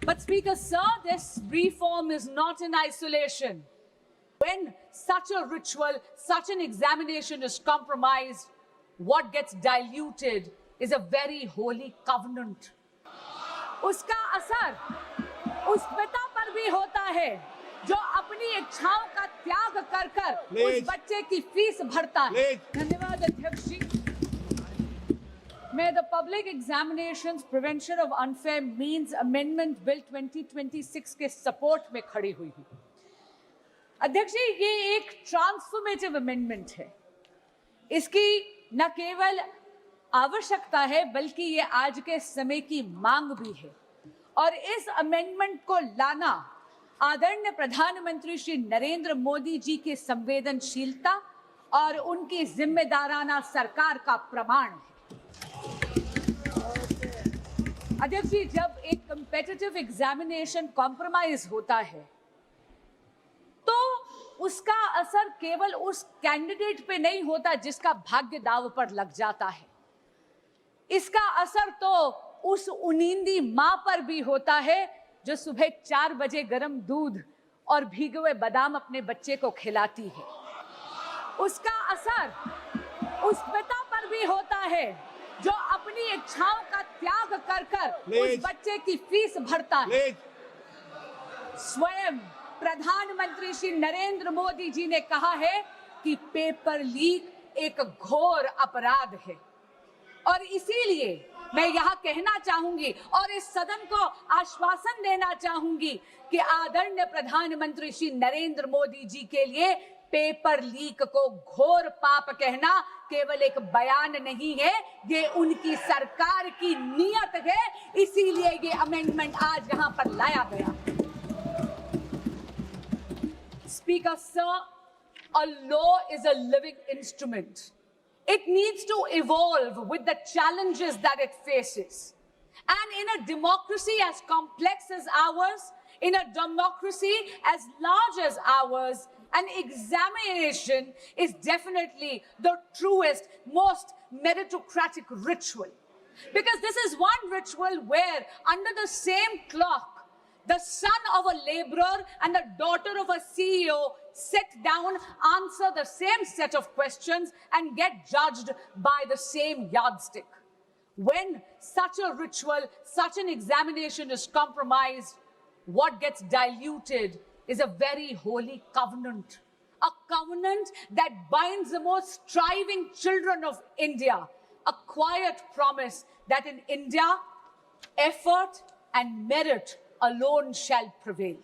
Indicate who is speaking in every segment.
Speaker 1: But Speaker, sir, this reform is not in isolation. When such a ritual, such an examination is compromised, what gets diluted is a very holy covenant. उसका असर उस पिता पर भी होता है जो अपनी इच्छाओं का त्याग कर कर उस बच्चे की फीस भरता है। धन्यवाद अध्यक्ष जी। मैं the Public Examinations Prevention of Unfair Means Amendment Bill 2026 के सपोर्ट में खड़ी हुई हूँ। अध्यक्ष जी, ये एक ट्रांसफॉर्मेटिव अमेंडमेंट है। इसकी न केवल आवश्यकता है बल्कि ये आज के समय की मांग भी है और इस अमेंडमेंट को लाना आदरणीय प्रधानमंत्री श्री नरेंद्र मोदी जी की संवेदनशीलता और उनकी जिम्मेदाराना सरकार का प्रमाण है। अध्यक्ष जी, जब एक कॉम्पिटिटिव एग्जामिनेशन कॉम्प्रोमाइज होता है तो उसका असर केवल उस कैंडिडेट पे नहीं होता जिसका भाग्य दांव पर लग जाता है। इसका असर तो उस उनींदी मां पर भी होता है जो सुबह 4 बजे गर्म दूध और भीगे हुए बादाम अपने बच्चे को खिलाती है। उसका असर उस पिता पर भी होता है जो अपनी इच्छाओं का त्याग कर कर उस बच्चे की फीस भरता है। स्वयं प्रधानमंत्री श्री नरेंद्र मोदी जी ने कहा है कि पेपर लीक एक घोर अपराध है और इसीलिए मैं यहाँ कहना चाहूंगी और इस सदन को आश्वासन देना चाहूंगी कि आदरणीय प्रधानमंत्री श्री नरेंद्र मोदी जी के लिए पेपर लीक को घोर पाप कहना केवल एक बयान नहीं है, ये उनकी सरकार की नीयत है। इसीलिए ये अमेंडमेंट आज यहाँ पर लाया गया। Speaker, sir, a law is a living instrument. It needs to evolve with the challenges that it faces. And in a democracy as complex as ours, in a democracy as large as ours, an examination is definitely the truest, most meritocratic ritual. Because this is one ritual where under the same clock, the son of a laborer and the daughter of a CEO sit down, answer the same set of questions and get judged by the same yardstick. When such a ritual, such an examination is compromised, what gets diluted is a very holy covenant. A covenant that binds the most striving children of India. A quiet promise that in India, effort and merit alone shall prevail.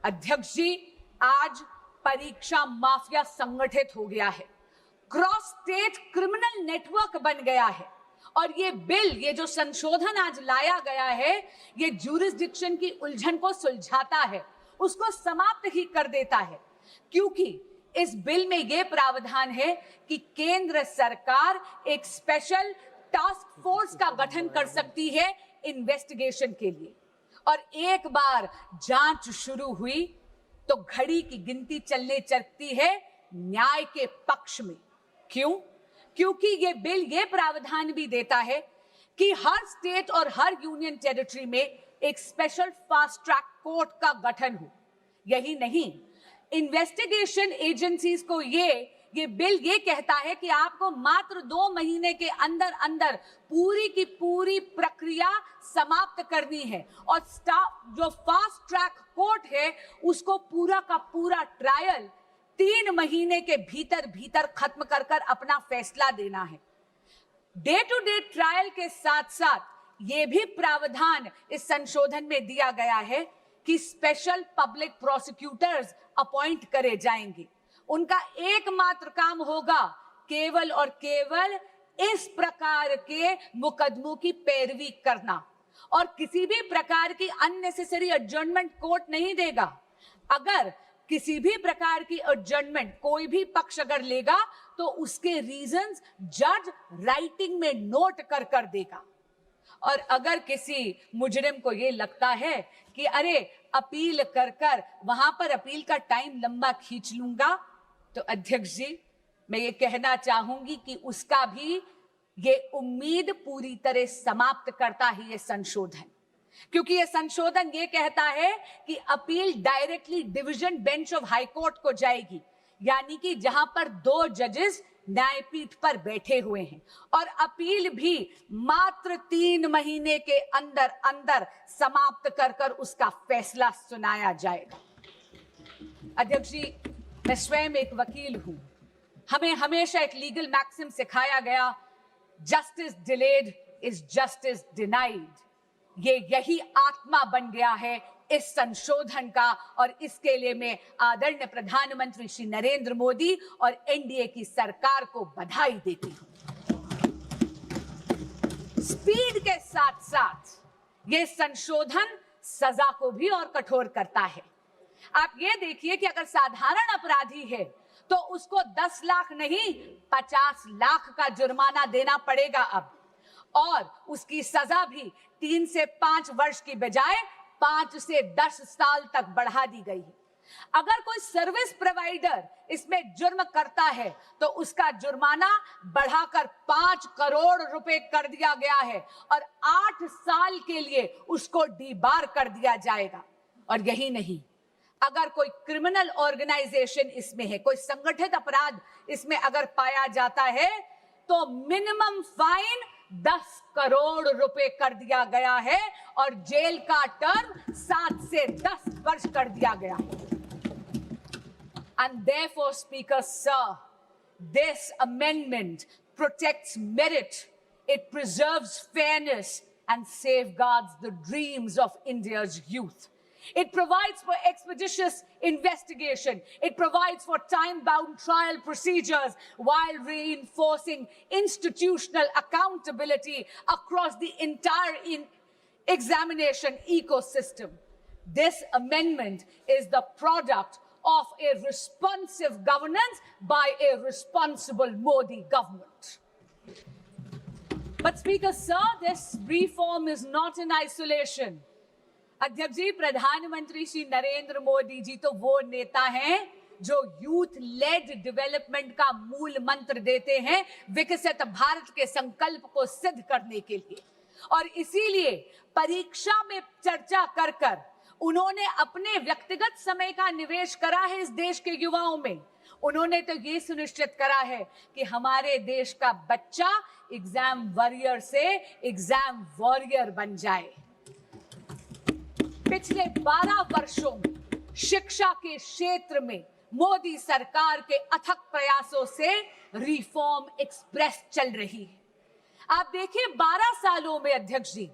Speaker 1: अध्यक्ष जी, आज परीक्षा mafia संगठित हो गया है, cross state criminal network बन गया है और ये बिल, ये जो संशोधन आज लाया गया है, ये ज्यूरिसडिक्शन की उलझन को सुलझाता है, उसको समाप्त ही कर देता है। क्योंकि इस बिल में ये प्रावधान है कि केंद्र सरकार एक स्पेशल टास्क फोर्स का गठन कर सकती है इन्वेस्टिगेशन के लिए और एक बार जांच शुरू हुई तो घड़ी की गिनती चलने चलती है न्याय के पक्ष में। क्यों? क्योंकि ये बिल ये प्रावधान भी देता है कि हर स्टेट और हर यूनियन टेरिटरी में एक स्पेशल फास्ट ट्रैक कोर्ट का गठन हो। यही नहीं, इन्वेस्टिगेशन एजेंसीज को ये बिल ये कहता है कि आपको मात्र 2 महीने के अंदर अंदर पूरी की पूरी प्रक्रिया समाप्त करनी है और जो फास्ट ट्रैक कोर्ट है उसको पूरा का पूरा ट्रायल 3 महीने के भीतर भीतर खत्म कर कर अपना फैसला देना है। डे टू डे ट्रायल के साथ साथ ये भी प्रावधान इस संशोधन में दिया गया है कि स्पेशल पब्लिक प्रोसिक्यूटर्स अपॉइंट करे जाएंगे। उनका एकमात्र काम होगा केवल और केवल इस प्रकार के मुकदमों की पैरवी करना और किसी भी प्रकार की अननेसेसरी एडजर्नमेंट कोर्ट नहीं देगा। अगर किसी भी प्रकार की एडजर्नमेंट कोई भी पक्ष अगर लेगा तो उसके रीजंस जज राइटिंग में नोट कर कर देगा। और अगर किसी मुजरिम को ये लगता है कि अरे अपील कर कर वहां पर अपील का टाइम लंबा खींच लूंगा, तो अध्यक्ष जी मैं ये कहना चाहूंगी कि उसका भी ये उम्मीद पूरी तरह समाप्त करता है ये संशोधन। क्योंकि यह संशोधन यह कहता है कि appeal directly division bench of high court को जाएगी, यानी कि जहां पर 2 जजेस न्यायपीठ पर बैठे हुए हैं, और अपील भी मात्र 3 महीने के अंदर अंदर समाप्त कर उसका फैसला सुनाया जाएगा। अध्यक्ष जी, मैं स्वयं एक वकील हूं। हमें हमेशा एक लीगल मैक्सिम सिखाया गया, justice delayed is justice denied. यही आत्मा बन गया है इस संशोधन का, और इसके लिए मैं आदरणीय प्रधानमंत्री श्री नरेंद्र मोदी और एनडीए की सरकार को बधाई देती हूं। स्पीड के साथ साथ यह संशोधन सजा को भी और कठोर करता है। आप ये देखिए कि अगर साधारण अपराधी है तो उसको 10 लाख नहीं 50 लाख का जुर्माना देना पड़ेगा अब, और उसकी सजा भी 3 से 5 वर्ष की बजाय 5 से 10 साल तक बढ़ा दी गई है। अगर कोई सर्विस प्रोवाइडर इसमें जुर्म करता है तो उसका जुर्माना बढ़ाकर 5 करोड़ रुपए कर दिया गया है, और 8 साल के लिए उसको डीबार कर दिया जाएगा। और यही नहीं, अगर कोई क्रिमिनल ऑर्गेनाइजेशन इसमें है, कोई संगठित अपराध इसमें अगर पाया जाता है, तो मिनिमम फाइन 10 करोड़ रुपए कर दिया गया है, और जेल का टर्म 7 से 10 वर्ष कर दिया गया है। And therefore, Speaker Sir, this amendment protects merit, it preserves fairness and safeguards the dreams of India's youth. It provides for expeditious investigation. It provides for time-bound trial procedures while reinforcing institutional accountability across the entire examination ecosystem. This amendment is the product of a responsive governance by a responsible Modi government. But Speaker Sir, this reform is not in isolation. अध्यक्ष जी, प्रधानमंत्री श्री नरेंद्र मोदी जी तो वो नेता हैं जो youth lead development का मूल मंत्र देते हैं विकसित भारत के संकल्प को सिद्ध करने के लिए, और इसीलिए परीक्षा में चर्चा कर उन्होंने अपने व्यक्तिगत समय का निवेश करा है इस देश के युवाओं में। उन्होंने तो ये सुनिश्चित करा है कि हमारे देश का बच्चा एग्जाम वॉरियर से एग्जाम वॉरियर बन जाए। पिछले 12 वर्षों में शिक्षा के क्षेत्र में मोदी सरकार के अथक प्रयासों से रिफॉर्म एक्सप्रेस चल रही है। आप देखिए, 12 सालों में अध्यक्ष जी,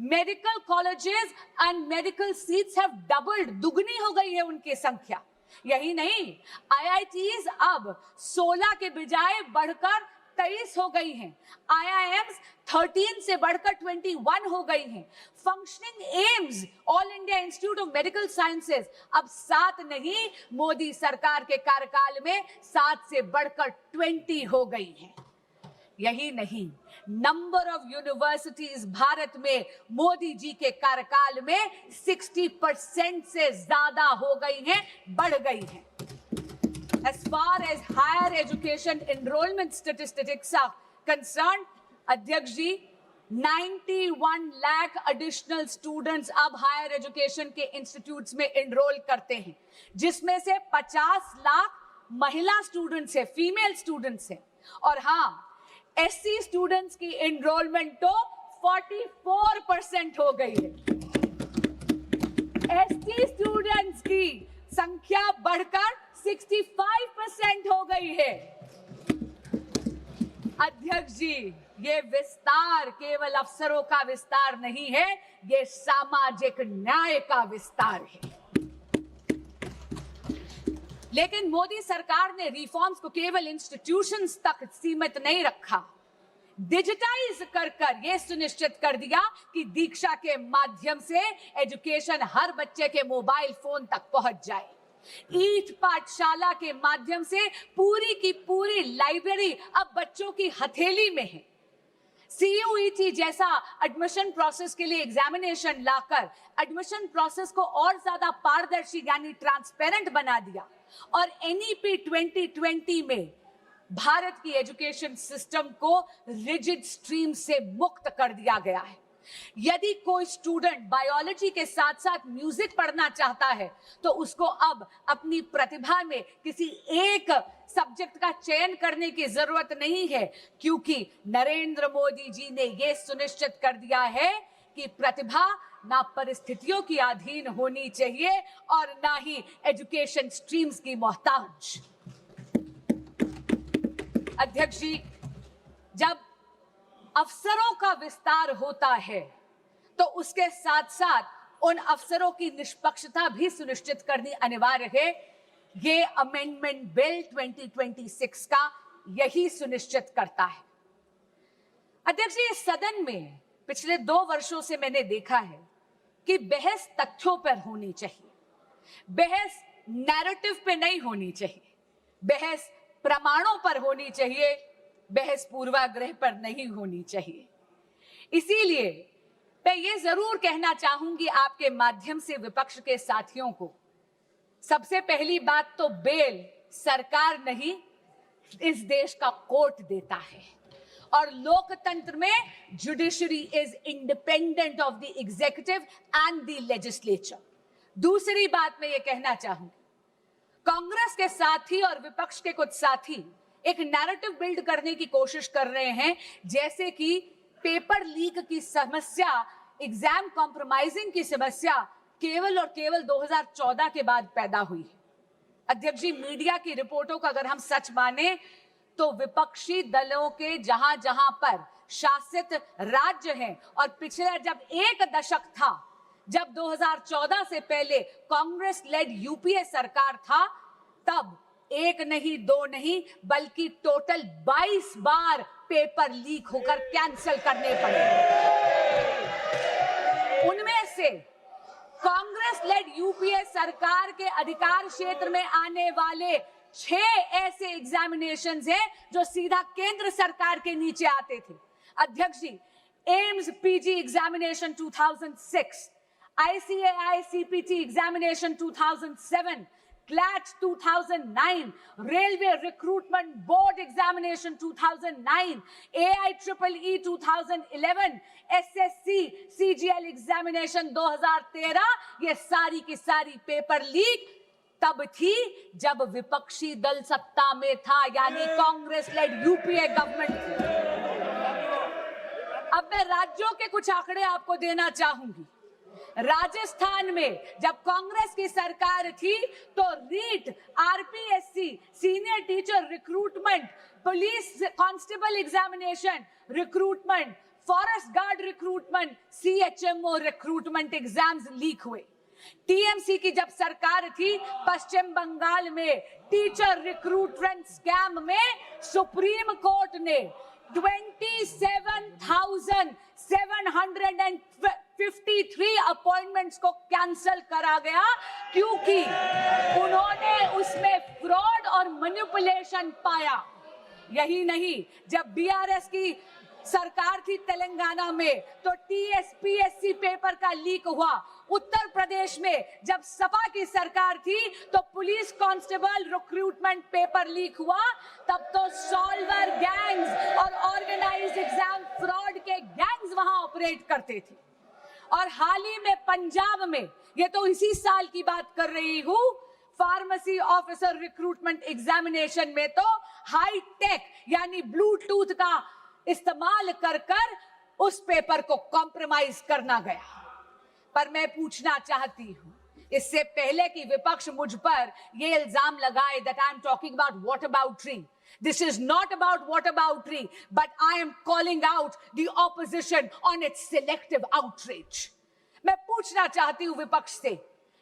Speaker 1: medical colleges and medical seats have doubled, दुगनी हो गई है उनकी संख्या। यही नहीं, आईआईटीज अब 16 के बजाय बढ़कर 23 हो गई हैं। IIMs 13 से बढ़कर 21 हो गई हैं। Functioning AIIMS, all India institute of medical sciences, अब 7 नहीं, मोदी सरकार के कार्यकाल में 7 से बढ़कर 20 हो गई हैं। यही नहीं, नंबर ऑफ यूनिवर्सिटीज भारत में मोदी जी के कार्यकाल में 60% से ज्यादा हो गई हैं, बढ़ गई हैं। As far as higher education enrollment statistics are concerned, अध्यक्ष जी, 91 लाख एडिशनल स्टूडेंट्स अब हायर एजुकेशन के इंस्टीट्यूट्स में एनरोल करते हैं, जिसमें से 50 लाख महिला स्टूडेंट्स है, फीमेल स्टूडेंट्स है। और हाँ, एससी स्टूडेंट्स की एनरोलमेंट तो 44% हो गई है। एसटी स्टूडेंट्स की संख्या बढ़कर 65% हो गई है। अध्यक्ष जी, ये विस्तार केवल अफसरों का विस्तार नहीं है, ये सामाजिक न्याय का विस्तार है। लेकिन मोदी सरकार ने रिफॉर्म्स को केवल इंस्टीट्यूशंस तक सीमित नहीं रखा, डिजिटाइज कर यह सुनिश्चित कर दिया कि दीक्षा के माध्यम से एजुकेशन हर बच्चे के मोबाइल फोन तक पहुंच जाए। ईट पाठशाला के माध्यम से पूरी की पूरी लाइब्रेरी अब बच्चों की हथेली में है। CUET जैसा एडमिशन प्रोसेस के लिए एग्जामिनेशन लाकर एडमिशन प्रोसेस को और ज्यादा पारदर्शी यानी ट्रांसपेरेंट बना दिया, और NEP 2020 में भारत की एजुकेशन सिस्टम को रिजिड स्ट्रीम से मुक्त कर दिया गया है। यदि कोई स्टूडेंट बायोलॉजी के साथ साथ म्यूजिक पढ़ना चाहता है तो उसको अब अपनी प्रतिभा में किसी एक सब्जेक्ट का चयन करने की जरूरत नहीं है, क्योंकि नरेंद्र मोदी जी ने यह सुनिश्चित कर दिया है कि प्रतिभा ना परिस्थितियों की अधीन होनी चाहिए और ना ही एजुकेशन स्ट्रीम्स की मोहताज। अध्यक्ष जी, जब अफसरों का विस्तार होता है तो उसके साथ साथ उन अफसरों की निष्पक्षता भी सुनिश्चित करनी अनिवार्य है। ये अमेंडमेंट बिल 2026 का यही सुनिश्चित करता है। अध्यक्ष जी, इस सदन में पिछले 2 वर्षों से मैंने देखा है कि बहस तथ्यों पर होनी चाहिए, बहस नैरेटिव पे नहीं होनी चाहिए, बहस प्रमाणों पर होनी चाहिए, बहस पूर्वाग्रह पर नहीं होनी चाहिए। इसीलिए मैं ये जरूर कहना चाहूंगी आपके माध्यम से विपक्ष के साथियों को, सबसे पहली बात तो बेल सरकार नहीं, इस देश का कोर्ट देता है और लोकतंत्र में judiciary is independent of the executive and the legislature. दूसरी बात मैं ये कहना चाहूंगी, कांग्रेस के साथी और विपक्ष के कुछ साथी एक नैरेटिव बिल्ड करने की कोशिश कर रहे हैं, जैसे कि पेपर लीक की समस्या, एग्जाम कॉम्प्रोमाइजिंग की समस्या केवल और केवल 2014 के बाद पैदा हुई है। अध्यक्ष जी, मीडिया की रिपोर्टों का अगर हम सच माने तो विपक्षी दलों के जहां जहां पर शासित राज्य हैं और पिछले जब एक दशक था, जब 2014 से पहले कांग्रेस लेड यूपीए सरकार था, तब 1 नहीं 2 नहीं बल्कि टोटल 22 बार पेपर लीक होकर कैंसिल करने पड़े। उनमें से कांग्रेस लेड यूपीए सरकार के अधिकार क्षेत्र में आने वाले 6 ऐसे एग्जामिनेशंस हैं जो सीधा केंद्र सरकार के नीचे आते थे। अध्यक्ष जी, AIIMS PG examination 2006, ICAI CPT examination 2007, CLAT 2009, Railway Recruitment Board Examination 2009, AIEEE 2011, SSC CGL Examination 2013, ये सारी की सारी पेपर लीक तब थी जब विपक्षी दल सत्ता में था, यानी कांग्रेस लेड यूपीए गवर्नमेंट थी। अब मैं राज्यों के कुछ आंकड़े आपको देना चाहूंगी। राजस्थान में जब कांग्रेस की सरकार थी तो REET, RPSC, senior teacher recruitment, police constable examination recruitment, forest guard recruitment, CHMO recruitment exams leak हुए। टीएमसी की जब सरकार थी, पश्चिम बंगाल में टीचर रिक्रूटमेंट स्कैम में सुप्रीम कोर्ट ने 27,753 अपॉइंटमेंट्स को कैंसिल करा गया, क्योंकि उन्होंने उसमें फ्रॉड और मैनिपुलेशन पाया। यही नहीं, जब बीआरएस की सरकार थी तेलंगाना में तो टीएसपीएससी पेपर का लीक हुआ। उत्तर प्रदेश में जब सपा की सरकार थी तो police constable recruitment paper leak हुआ। तब तो सॉल्वर गैंग्स और ऑर्गेनाइज्ड एग्जाम फ्रॉड के गैंग्स वहां ऑपरेट करते थे। और हाल ही में पंजाब में, ये तो इसी साल की बात कर रही हूं, फार्मेसी ऑफिसर रिक्रूटमेंट एग्जामिनेशन में तो हाई टेक यानी ब्लूटूथ का इस्तेमाल कर उस पेपर को कॉम्प्रोमाइज करना गया। पर मैं पूछना चाहती हूं, इससे पहले कि विपक्ष मुझ पर यह इल्जाम लगाए that I am talking about whataboutery, this is not about whataboutery, but I am calling out the opposition on its selective outrage. मैं पूछना चाहती हूं विपक्ष से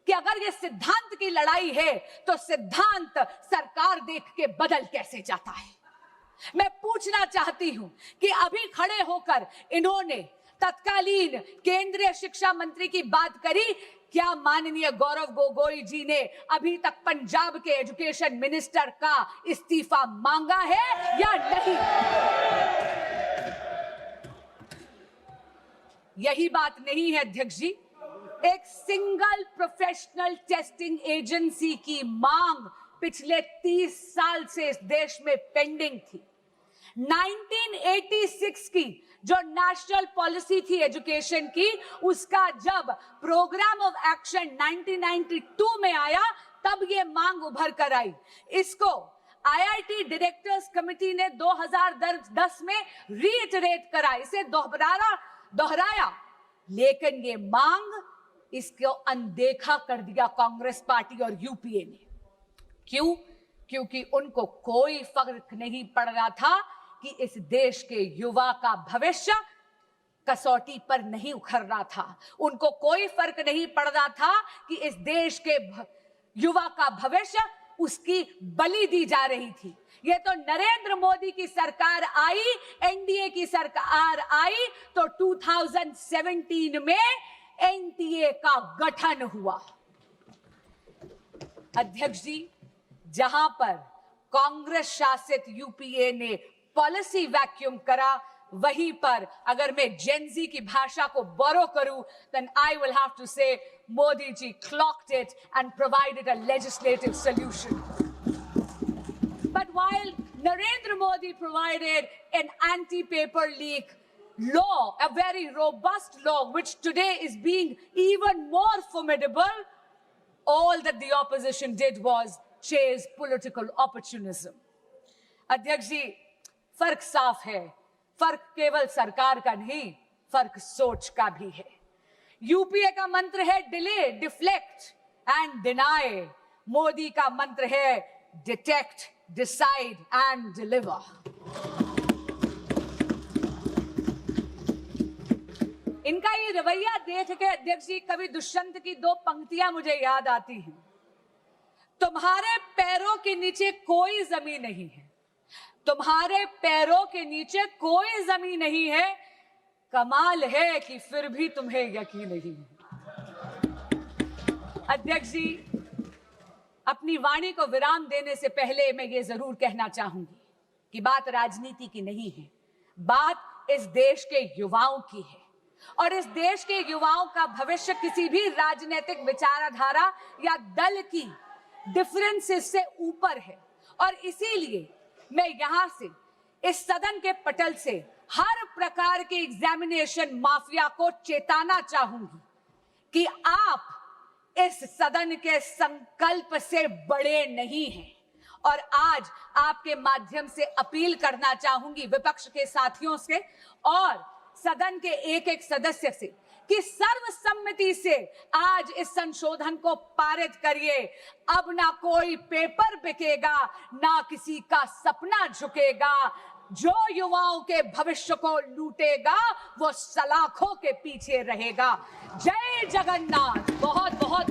Speaker 1: कि अगर ये सिद्धांत की लड़ाई है तो सिद्धांत सरकार देख के बदल कैसे जाता है। मैं पूछना चाहती हूं कि अभी खड़े होकर इन्होंने तत्कालीन केंद्रीय शिक्षा मंत्री की बात करी, क्या माननीय गौरव गोगोई जी ने अभी तक पंजाब के एजुकेशन मिनिस्टर का इस्तीफा मांगा है या नहीं? यही बात नहीं है अध्यक्ष जी, एक सिंगल प्रोफेशनल टेस्टिंग एजेंसी की मांग पिछले 30 साल से इस देश में पेंडिंग थी। 1986 की जो नेशनल पॉलिसी थी एजुकेशन की, उसका जब प्रोग्राम ऑफ एक्शन 1992 में आया, तब ये मांग उभर कर आई। इसको आईआईटी डायरेक्टर्स कमेटी ने 2010 में रीइटरेट करा, इसे दोहराया, लेकिन ये मांग, इसको अनदेखा कर दिया कांग्रेस पार्टी और यूपीए ने। क्यों? क्योंकि उनको कोई फर्क नहीं पड़ रहा था कि इस देश के युवा का भविष्य कसौटी पर नहीं उखड़ रहा था। उनको कोई फर्क नहीं पड़ रहा था कि इस देश के युवा का भविष्य उसकी बलि दी जा रही थी। ये तो नरेंद्र मोदी की सरकार आई, एनडीए की सरकार आई, तो 2017 में एनडीए का गठन हुआ। अध्यक्ष जी, जहां पर कांग्रेस शासित यूपीए ने पॉलिसी वैक्यूम करा, वहीं पर अगर मैं जेनजी की भाषा को बोरो करूं, then I will have to say Modi ji clocked it and provided a legislative solution. But while Narendra Modi provided an anti-paper leak law, a very robust law, which today is being even more formidable, all that the opposition did was chase political opportunism. अध्यक्ष जी, फर्क साफ है। फर्क केवल सरकार का नहीं, फर्क सोच का भी है। यूपीए का मंत्र है delay, deflect and deny. Modi का मंत्र है डिटेक्ट, डिसाइड एंड डिलीवर। इनका ये रवैया देख के अध्यक्ष जी, कवि दुष्यंत की दो पंक्तियां मुझे याद आती हैं। तुम्हारे पैरों के नीचे कोई जमीन नहीं है, तुम्हारे पैरों के नीचे कोई जमीन नहीं है, कमाल है कि फिर भी तुम्हें यकीन नहीं है। अध्यक्ष जी, अपनी वाणी को विराम देने से पहले मैं ये जरूर कहना चाहूंगी कि बात राजनीति की नहीं है, बात इस देश के युवाओं की है। और इस देश के युवाओं का भविष्य किसी भी राजनीतिक विचारधारा या दल की डिफरेंसेस से ऊपर है। और इसीलिए मैं यहां से, इस सदन के पटल से, हर प्रकार के एग्जामिनेशन माफिया को चेताना चाहूंगी कि आप इस सदन के संकल्प से बड़े नहीं हैं। और आज आपके माध्यम से अपील करना चाहूंगी विपक्ष के साथियों से और सदन के एक एक सदस्य से कि सर्वसम्मति से आज इस संशोधन को पारित करिए। अब ना कोई पेपर बिकेगा, ना किसी का सपना झुकेगा। जो युवाओं के भविष्य को लूटेगा वो सलाखों के पीछे रहेगा। जय जगन्नाथ। बहुत बहुत